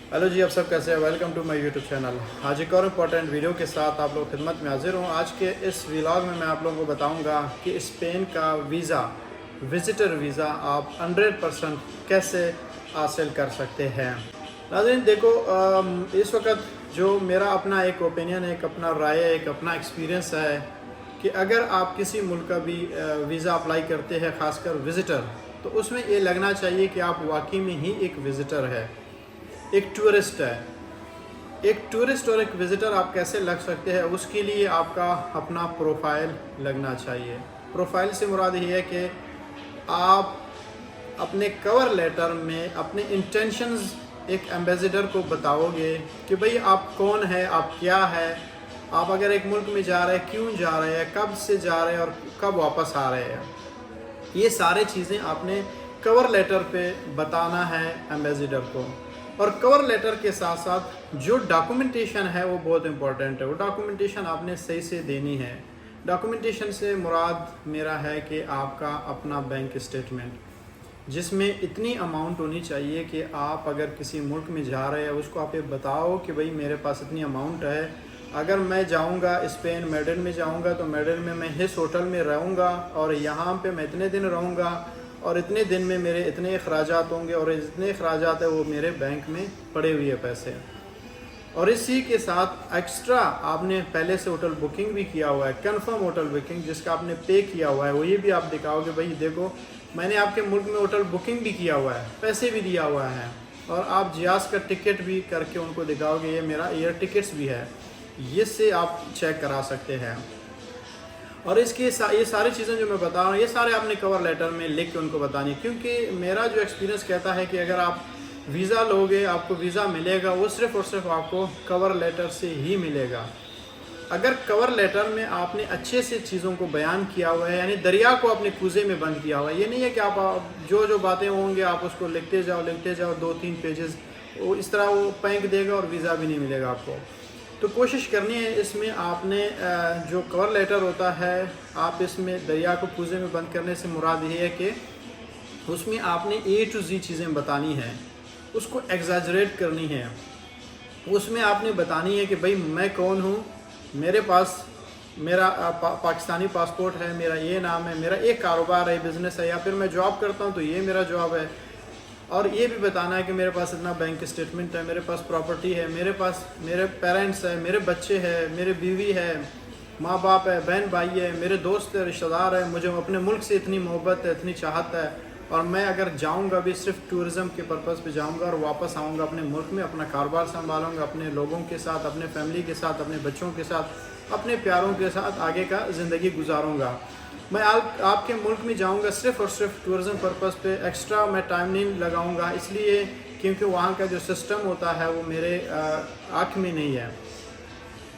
Hello जी, आप सब कैसे हैं? Welcome to my YouTube channel. आज एक और इम्पॉर्टेंट वीडियो के साथ आप लोग खिदमत में हाजिर हूँ। आज के इस व्लॉग में मैं आप लोगों को बताऊंगा कि स्पेन का वीज़ा, विज़िटर वीज़ा आप 100% कैसे हासिल कर सकते हैं। नाज़रीन देखो, इस वक्त जो मेरा अपना एक ओपिनियन है, एक अपना राय है, एक अपना एक्सपीरियंस है कि अगर आप किसी मुल्क का भी वीज़ा अप्लाई करते हैं, ख़ासकर विज़िटर, तो उसमें ये लगना चाहिए कि आप वाकई में ही एक विज़िटर है, एक टूरिस्ट है। एक टूरिस्ट और एक विज़िटर आप कैसे लग सकते हैं, उसके लिए आपका अपना प्रोफाइल लगना चाहिए। प्रोफाइल से मुराद ये है कि आप अपने कवर लेटर में अपने इंटेंशंस एक एम्बेसडर को बताओगे कि भाई आप कौन है, आप क्या है, आप अगर एक मुल्क में जा रहे हैं क्यों जा रहे हैं, कब से जा रहे हैं और कब वापस आ रहे हैं। ये सारी चीज़ें आपने कवर लेटर पे बताना है एम्बेसडर को। और कवर लेटर के साथ साथ जो डॉक्यूमेंटेशन है वो बहुत इंपॉर्टेंट है। वो डॉक्यूमेंटेशन आपने सही से देनी है। डॉक्यूमेंटेशन से मुराद मेरा है कि आपका अपना बैंक स्टेटमेंट, जिसमें इतनी अमाउंट होनी चाहिए कि आप अगर किसी मुल्क में जा रहे हैं उसको आप ये बताओ कि भाई मेरे पास इतनी अमाउंट है, अगर मैं जाऊंगा स्पेन, मैड्रिड में जाऊंगा तो मैड्रिड में मैं इस होटल में रहूंगा और यहाँ पे मैं इतने दिन रहूंगा और इतने दिन में मेरे इतने अखराजात होंगे और इतने अखराजात है वो मेरे बैंक में पड़े हुए पैसे। और इसी के साथ एक्स्ट्रा आपने पहले से होटल बुकिंग भी किया हुआ है, कंफर्म होटल बुकिंग जिसका आपने पे किया हुआ है, वो ये भी आप दिखाओगे भाई देखो मैंने आपके मुल्क में होटल बुकिंग भी किया हुआ है, पैसे भी दिया हुआ है। और आप जियाज का टिकट भी करके उनको दिखाओगे ये मेरा एयर टिकट्स भी है, इससे आप चेक करा सकते हैं। और इसके ये सारी चीज़ें जो मैं बता रहा हूँ ये सारे आपने कवर लेटर में लिख के उनको बतानी, क्योंकि मेरा जो एक्सपीरियंस कहता है कि अगर आप वीज़ा लोगे, आपको वीज़ा मिलेगा वो सिर्फ़ और सिर्फ आपको कवर लेटर से ही मिलेगा। अगर कवर लेटर में आपने अच्छे से चीज़ों को बयान किया हुआ है, यानी दरिया को अपने कूजे में बंद किया हुआ है, ये नहीं है कि आप जो बातें होंगे आप उसको लिखते जाओ 2-3 पेजेस, वो इस तरह वो पैंक देगा और वीज़ा भी नहीं मिलेगा आपको। तो कोशिश करनी है इसमें आपने जो कवर लेटर होता है आप इसमें दरिया को कूजे में बंद करने से मुराद ये है कि उसमें आपने A to Z चीज़ें बतानी है, उसको एग्जैजरेट करनी है। उसमें आपने बतानी है कि भाई मैं कौन हूँ, मेरे पास मेरा पाकिस्तानी पासपोर्ट है, मेरा ये नाम है, मेरा एक कारोबार है, बिज़नेस है, या फिर मैं जॉब करता हूँ तो ये मेरा जॉब है। और ये भी बताना है कि मेरे पास इतना बैंक स्टेटमेंट है, मेरे पास प्रॉपर्टी है, मेरे पास मेरे पेरेंट्स है, मेरे बच्चे हैं, मेरे बीवी है, माँ बाप है, बहन भाई है, मेरे दोस्त है, रिश्तेदार है, मुझे अपने मुल्क से इतनी मोहब्बत है, इतनी चाहत है। और मैं अगर जाऊंगा भी सिर्फ टूरिज़म के पर्पज़ पे जाऊंगा और वापस आऊंगा अपने मुल्क में, अपना कारोबार संभालूंगा, अपने लोगों के साथ, अपने फैमिली के साथ, अपने बच्चों के साथ, अपने प्यारों के साथ आगे का ज़िंदगी गुजारूंगा। मैं आपके मुल्क में जाऊंगा सिर्फ़ और सिर्फ टूरिज़म पर्पज़ पे, एक्स्ट्रा मैं टाइम नहीं लगाऊंगा, इसलिए क्योंकि वहाँ का जो सिस्टम होता है वो मेरे आँख में नहीं है।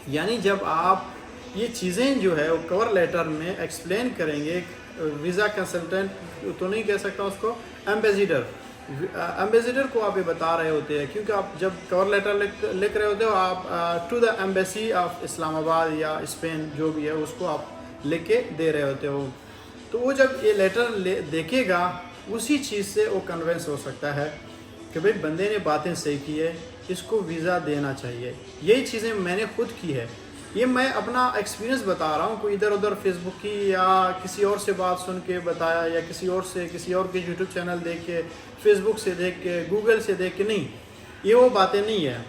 यानी जब आप ये चीज़ें जो है वो कवर लेटर में एक्सप्लेन करेंगे, वीज़ा कंसल्टेंट तो नहीं कह सकता उसको, एम्बेसडर को आप ये बता रहे होते हैं, क्योंकि आप जब कवर लेटर लिख रहे होते हो आप to the embassy of Islamabad या स्पेन जो भी है उसको आप लिख के दे रहे होते हो। तो वो जब ये लेटर देखेगा उसी चीज़ से वो कन्विंस हो सकता है कि भाई बंदे ने बातें सही की है, इसको वीज़ा देना चाहिए। यही चीज़ें मैंने खुद की है, ये मैं अपना एक्सपीरियंस बता रहा हूँ, कोई इधर उधर फेसबुक की या किसी और से बात सुन के बताया या किसी और के यूट्यूब चैनल देख के, फेसबुक से देख के, गूगल से देख के नहीं, ये वो बातें नहीं है,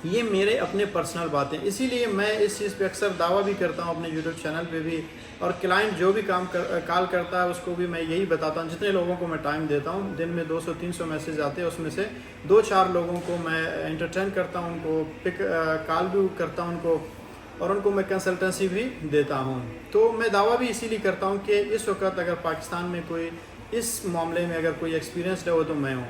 ये मेरे अपने पर्सनल बातें। इसीलिए मैं इस चीज़ पे अक्सर दावा भी करता हूँ अपने यूट्यूब चैनल पे भी, और क्लाइंट जो भी कॉल करता है उसको भी मैं यही बताता हूँ। जितने लोगों को मैं टाइम देता हूँ, दिन में 200-300 मैसेज आते हैं, उसमें से 2-4 लोगों को मैं एंटरटेन करता हूँ, उनको कॉल भी करता हूँ उनको, और उनको मैं कंसल्टेंसी भी देता हूँ। तो मैं दावा भी इसीलिए करता हूँ कि इस वक्त अगर पाकिस्तान में कोई इस मामले में अगर कोई एक्सपीरियंसड है वो तो मैं हूँ।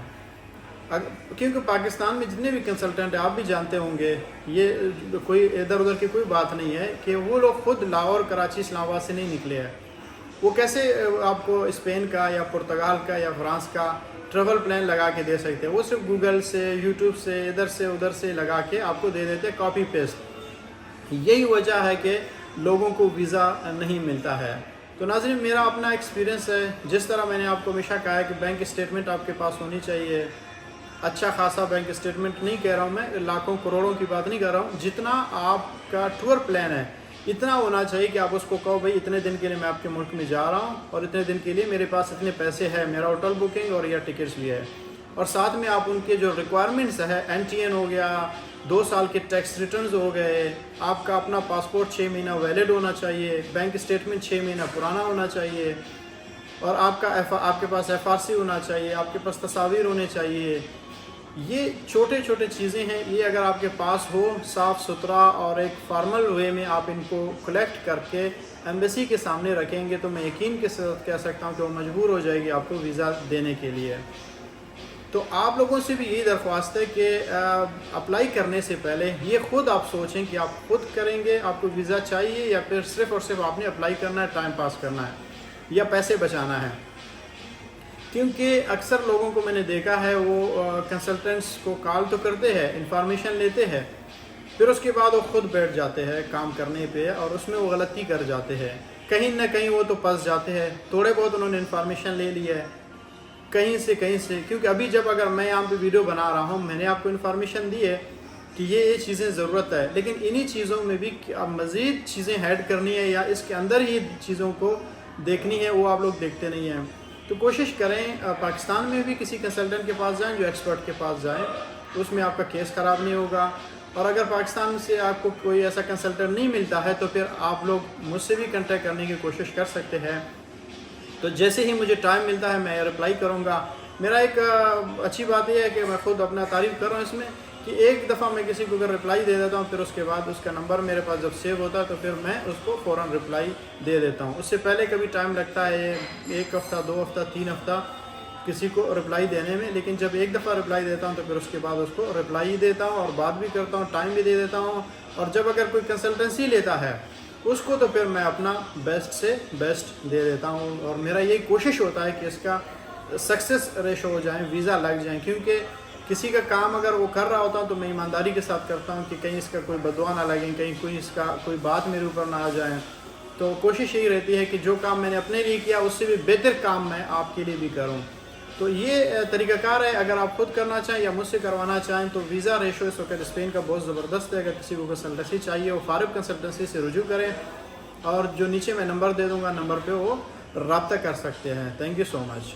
क्योंकि पाकिस्तान में जितने भी कंसल्टेंट हैं आप भी जानते होंगे, ये कोई इधर उधर की कोई बात नहीं है कि वो लोग खुद लाहौर, कराची, इस्लामाबाद से नहीं निकले हैं। वो कैसे आपको स्पेन का या पुर्तगाल का या फ्रांस का ट्रैवल प्लान लगा के दे सकते हैं? वो सिर्फ गूगल से, यूट्यूब से, इधर से उधर से लगा के आपको दे देते हैं, कॉपी पेस्ट। यही वजह है कि लोगों को वीज़ा नहीं मिलता है। तो नाज़रीन मेरा अपना एक्सपीरियंस है, जिस तरह मैंने आपको हमेशा कहा है कि बैंक स्टेटमेंट आपके पास होनी चाहिए, अच्छा खासा बैंक स्टेटमेंट नहीं कह रहा हूँ मैं, लाखों करोड़ों की बात नहीं कर रहा हूँ, जितना आपका टूर प्लान है इतना होना चाहिए कि आप उसको कहो भाई इतने दिन के लिए मैं आपके मुल्क में जा रहा हूँ और इतने दिन के लिए मेरे पास इतने पैसे हैं, मेरा होटल बुकिंग और या टिकट्स भी है। और साथ में आप उनके जो रिक्वायरमेंट्स है, NTN हो गया, 2 साल के टैक्स रिटर्न्स हो गए, आपका अपना पासपोर्ट 6 महीना वैलिड होना चाहिए, बैंक स्टेटमेंट 6 महीना पुराना होना चाहिए, और आपके पास FRC होना चाहिए, आपके पास तस्वीर होने चाहिए। ये छोटे छोटे चीज़ें हैं, ये अगर आपके पास हो साफ़ सुथरा और एक फॉर्मल वे में आप इनको कलेक्ट करके एम्बेसी के सामने रखेंगे तो मैं यकीन के साथ कह सकता हूँ कि वो मजबूर हो जाएगी आपको वीज़ा देने के लिए। तो आप लोगों से भी यही दरख्वास्त है कि अप्लाई करने से पहले ये ख़ुद आप सोचें कि आप खुद करेंगे, आपको वीज़ा चाहिए या फिर सिर्फ़ और सिर्फ आपने अप्लाई करना है, टाइम पास करना है या पैसे बचाना है। क्योंकि अक्सर लोगों को मैंने देखा है वो कंसल्टेंट्स को कॉल तो करते हैं, इंफॉर्मेशन लेते हैं, फिर उसके बाद वो खुद बैठ जाते हैं काम करने पे और उसमें वो गलती कर जाते हैं। कहीं ना कहीं वो तो फंस जाते हैं, थोड़े बहुत उन्होंने इंफॉर्मेशन ले लिया है कहीं से, क्योंकि अभी जब अगर मैं यहाँ पे वीडियो बना रहा हूँ मैंने आपको इन्फॉर्मेशन दी है कि ये चीज़ें ज़रूरत है, लेकिन इन्हीं चीज़ों में भी मज़ीद चीज़ें ऐड करनी है या इसके अंदर ही चीज़ों को देखनी है, वो आप लोग देखते नहीं हैं। तो कोशिश करें पाकिस्तान में भी किसी कंसल्टेंट के पास जाएं, जो एक्सपर्ट के पास जाएं, तो उसमें आपका केस ख़राब नहीं होगा। और अगर पाकिस्तान से आपको कोई ऐसा कंसल्टेंट नहीं मिलता है तो फिर आप लोग मुझसे भी कांटेक्ट करने की कोशिश कर सकते हैं। तो जैसे ही मुझे टाइम मिलता है मैं रिप्लाई करूँगा। मेरा एक अच्छी बात यह है कि मैं ख़ुद अपना तारीफ़ कर रहा हूँ इसमें कि एक दफ़ा मैं किसी को अगर रिप्लाई दे देता हूँ फिर उसके बाद उसका नंबर मेरे पास जब सेव होता है तो फिर मैं उसको फ़ौरन रिप्लाई दे देता हूँ। उससे पहले कभी टाइम लगता है 1 हफ़्ता, 2 हफ़्ता, 3 हफ़्ता किसी को रिप्लाई देने में, लेकिन जब एक दफ़ा रिप्लाई देता हूँ तो फिर उसके बाद उसको रिप्लाई ही देता हूँ और बात भी करता हूँ, टाइम भी दे देता हूँ। और जब अगर कोई कंसल्टेंसी लेता है उसको तो फिर मैं अपना बेस्ट से बेस्ट दे देता हूँ और मेरा यही कोशिश होता है कि इसका सक्सेस रेशो हो जाए, वीज़ा लग जाए। क्योंकि किसी का काम अगर वो कर रहा होता हूँ तो मैं ईमानदारी के साथ करता हूँ कि कहीं इसका कोई बदुआ ना लगे, कहीं कोई बात मेरे ऊपर ना आ जाए। तो कोशिश यही रहती है कि जो काम मैंने अपने लिए किया उससे भी बेहतर काम मैं आपके लिए भी करूँ। तो ये तरीक़ाकार है, अगर आप खुद करना चाहें या मुझसे करवाना चाहें तो वीज़ा रेशो इस वक्त स्पेन का बहुत ज़बरदस्त है। अगर किसी को कंसल्टेंसी चाहिए वो फारूक कंसल्टेंसी से रुजू करें और जो नीचे मैं नंबर दे दूँगा नंबर पर वो रब्ता कर सकते हैं। Thank you so much.